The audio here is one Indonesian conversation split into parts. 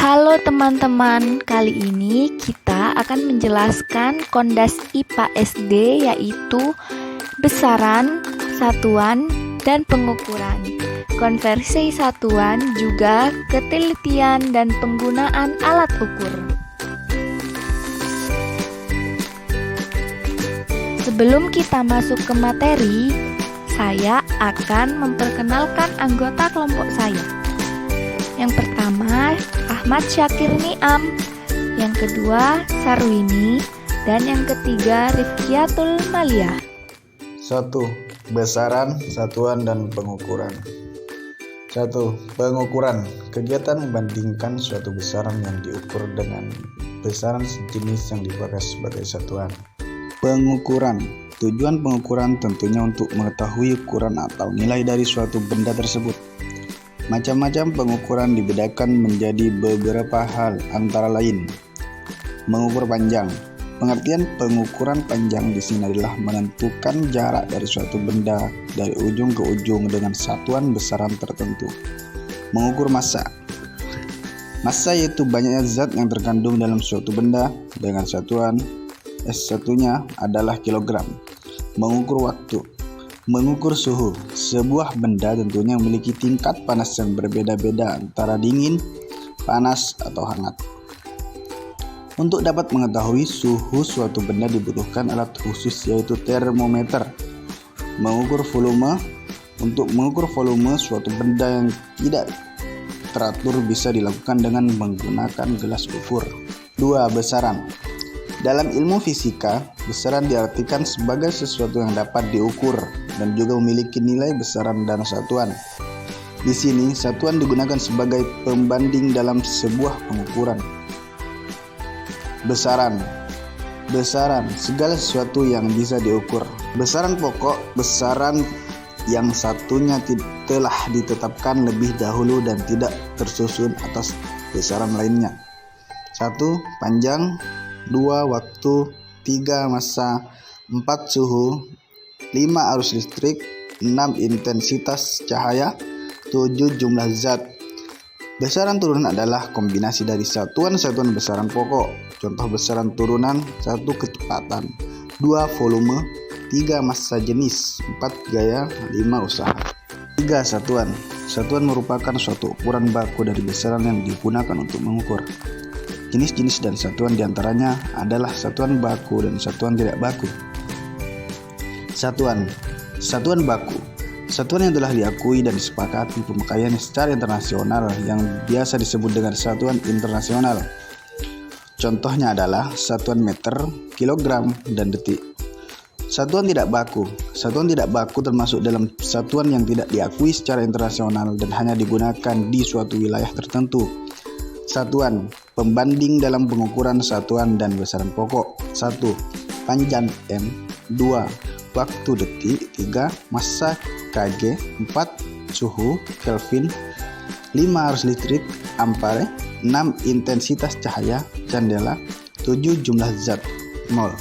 Halo teman-teman, kali ini kita akan menjelaskan kondas IPA SD yaitu besaran, satuan, dan pengukuran, konversi satuan, juga ketelitian dan penggunaan alat ukur. Sebelum kita masuk ke materi, saya akan memperkenalkan anggota kelompok saya. Yang pertama, Ahmad Syakir Niam. Yang kedua, Sarwini. Dan yang ketiga, Rifkiatul Malia. 1. Besaran, satuan, dan pengukuran. 1. Pengukuran. Kegiatan membandingkan suatu besaran yang diukur dengan besaran sejenis yang dipakai sebagai satuan. Pengukuran. Tujuan pengukuran tentunya untuk mengetahui ukuran atau nilai dari suatu benda tersebut. Macam-macam pengukuran dibedakan menjadi beberapa hal, antara lain mengukur panjang. Pengertian pengukuran panjang di sini adalah menentukan jarak dari suatu benda dari ujung ke ujung dengan satuan besaran tertentu. Mengukur massa. Massa yaitu banyaknya zat yang terkandung dalam suatu benda dengan satuan S1-nya adalah kilogram. Mengukur waktu. Mengukur suhu. Sebuah benda tentunya memiliki tingkat panas yang berbeda-beda antara dingin, panas, atau hangat. Untuk dapat mengetahui suhu suatu benda dibutuhkan alat khusus yaitu termometer. Mengukur volume. Untuk mengukur volume suatu benda yang tidak teratur bisa dilakukan dengan menggunakan gelas ukur. 2. Besaran. Dalam ilmu fisika, besaran diartikan sebagai sesuatu yang dapat diukur dan juga memiliki nilai besaran dan satuan. Di sini, satuan digunakan sebagai pembanding dalam sebuah pengukuran. Besaran. Besaran, segala sesuatu yang bisa diukur. Besaran pokok, besaran yang satunya telah ditetapkan lebih dahulu dan tidak tersusun atas besaran lainnya. 1. Panjang. 2. Waktu. 3. Massa. 4. Suhu. 5. Arus listrik. 6. Intensitas cahaya. 7. Jumlah zat. Besaran turunan adalah kombinasi dari satuan-satuan besaran pokok. Contoh besaran turunan: 1. Kecepatan. 2. Volume. 3. Massa jenis. 4. Gaya. 5. Usaha. 3. Satuan. Satuan merupakan suatu ukuran baku dari besaran yang digunakan untuk mengukur. Jenis-jenis dan satuan diantaranya adalah satuan baku dan satuan tidak baku. Satuan. Satuan baku. Satuan yang telah diakui dan disepakati pemakaiannya secara internasional yang biasa disebut dengan satuan internasional. Contohnya adalah satuan meter, kilogram, dan detik. Satuan tidak baku. Satuan tidak baku termasuk dalam satuan yang tidak diakui secara internasional dan hanya digunakan di suatu wilayah tertentu. Satuan. Pembanding dalam pengukuran satuan dan besaran pokok. 1. Panjang M. 2. Waktu detik. 3. Massa kg. 4. Suhu Kelvin. 5. Arus listrik ampere. 6. Intensitas cahaya candela. 7. Jumlah zat mol.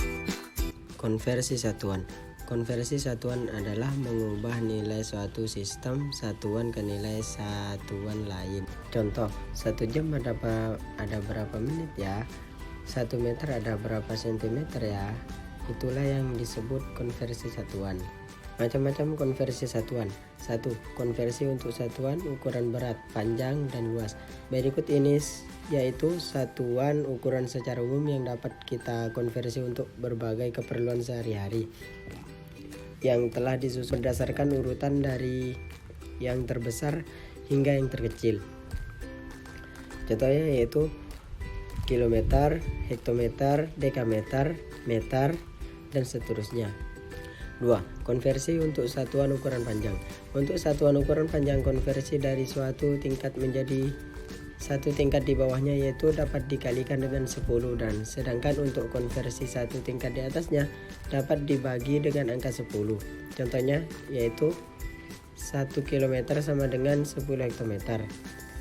Konversi satuan. Konversi satuan adalah mengubah nilai suatu sistem satuan ke nilai satuan lain. Contoh, 1 jam ada berapa menit ya? 1 meter ada berapa sentimeter ya? Itulah yang disebut konversi satuan. Macam-macam konversi satuan. 1. Konversi untuk satuan ukuran berat, panjang, dan luas. Berikut ini yaitu satuan ukuran secara umum yang dapat kita konversi untuk berbagai keperluan sehari-hari, yang telah disusun berdasarkan urutan dari yang terbesar hingga yang terkecil. Contohnya yaitu kilometer, hektometer, dekameter, meter, dan seterusnya. 2. Konversi untuk satuan ukuran panjang. Untuk satuan ukuran panjang, konversi dari suatu tingkat menjadi satu tingkat di bawahnya yaitu dapat dikalikan dengan 10, dan sedangkan untuk konversi satu tingkat di atasnya dapat dibagi dengan angka 10. Contohnya yaitu 1 km sama dengan 10 hektometer,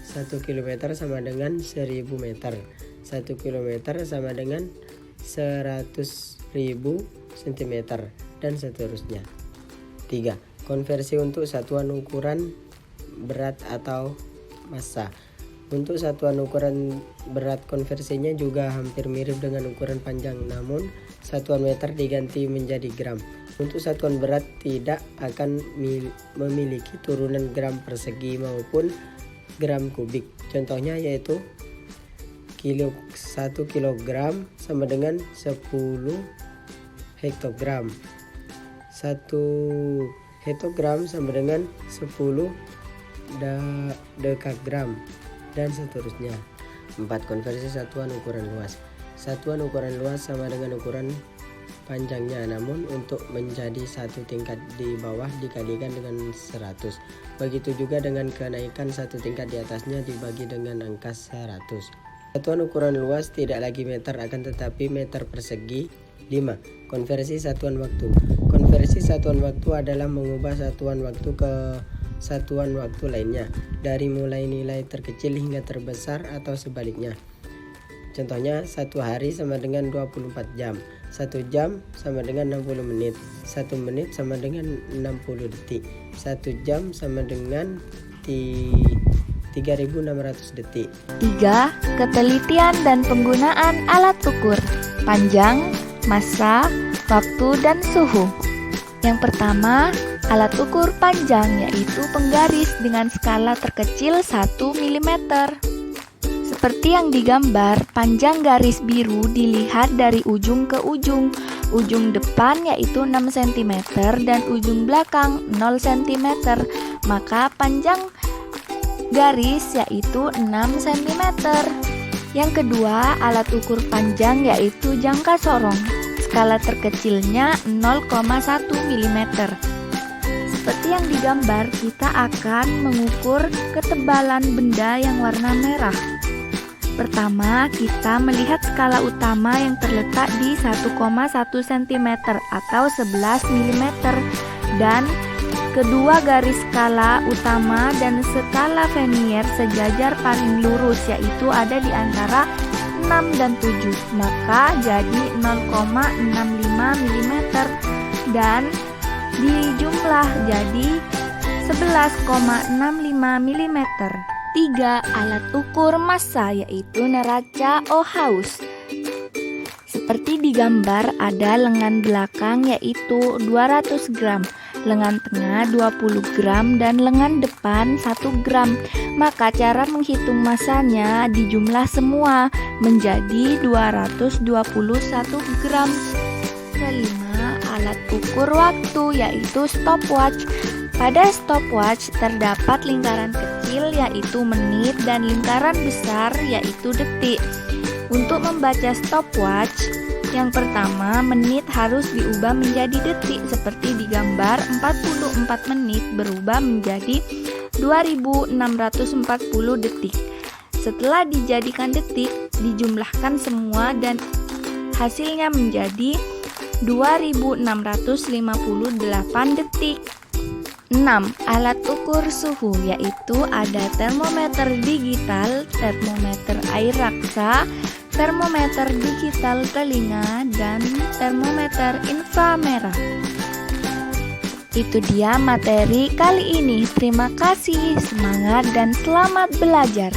1 km sama dengan 1000 meter, 1 km sama dengan 100.000 cm, dan seterusnya. 3. Konversi untuk satuan ukuran berat atau massa. Untuk satuan ukuran berat konversinya juga hampir mirip dengan ukuran panjang, namun satuan meter diganti menjadi gram. Untuk satuan berat tidak akan memiliki turunan gram persegi maupun gram kubik. Contohnya yaitu 1 kilogram sama dengan 10 hektogram. 1 hektogram sama dengan 10 dekagram, dan seterusnya. 4. Konversi satuan ukuran luas. Satuan ukuran luas sama dengan ukuran panjangnya, namun untuk menjadi satu tingkat di bawah dikalikan dengan 100. Begitu juga dengan kenaikan satu tingkat di atasnya dibagi dengan angka 100. Satuan ukuran luas tidak lagi meter akan tetapi meter persegi. 5. Konversi satuan waktu. Konversi satuan waktu adalah mengubah satuan waktu ke satuan waktu lainnya, dari mulai nilai terkecil hingga terbesar atau sebaliknya. Contohnya, 1 hari sama dengan 24 jam, 1 jam sama dengan 60 menit, 1 menit sama dengan 60 detik, 1 jam sama dengan 3.600 detik. 3. Ketelitian dan penggunaan alat ukur panjang, massa, waktu, dan suhu. Yang pertama, alat ukur panjang yaitu penggaris dengan skala terkecil 1 mm. Seperti yang digambar, panjang garis biru dilihat dari ujung ke ujung. Ujung depan yaitu 6 cm dan ujung belakang 0 cm. Maka panjang garis yaitu 6 cm. Yang kedua, alat ukur panjang yaitu jangka sorong. Skala terkecilnya 0,1 mm. Seperti yang digambar, kita akan mengukur ketebalan benda yang warna merah. Pertama, kita melihat skala utama yang terletak di 1,1 cm atau 11 mm dan kedua garis skala utama dan skala vernier sejajar paling lurus yaitu ada di antara 6 dan 7, maka jadi 0,65 mm dan dijumlah jadi 11,65 mm. 3. Alat ukur massa yaitu neraca Ohaus. Seperti digambar, ada lengan belakang yaitu 200 gram, lengan tengah 20 gram, dan lengan depan 1 gram. Maka cara menghitung massanya dijumlah semua menjadi 221 gram. Kelima, alat ukur waktu yaitu stopwatch. Pada stopwatch terdapat lingkaran kecil yaitu menit dan lingkaran besar yaitu detik. Untuk membaca stopwatch, yang pertama menit harus diubah menjadi detik seperti digambar. 44 menit berubah menjadi 2640 detik. Setelah dijadikan detik, dijumlahkan semua dan hasilnya menjadi 2658 detik. 6. Alat ukur suhu yaitu ada termometer digital, termometer air raksa, termometer digital telinga, dan termometer inframerah. Itu dia materi kali ini. Terima kasih, semangat dan selamat belajar.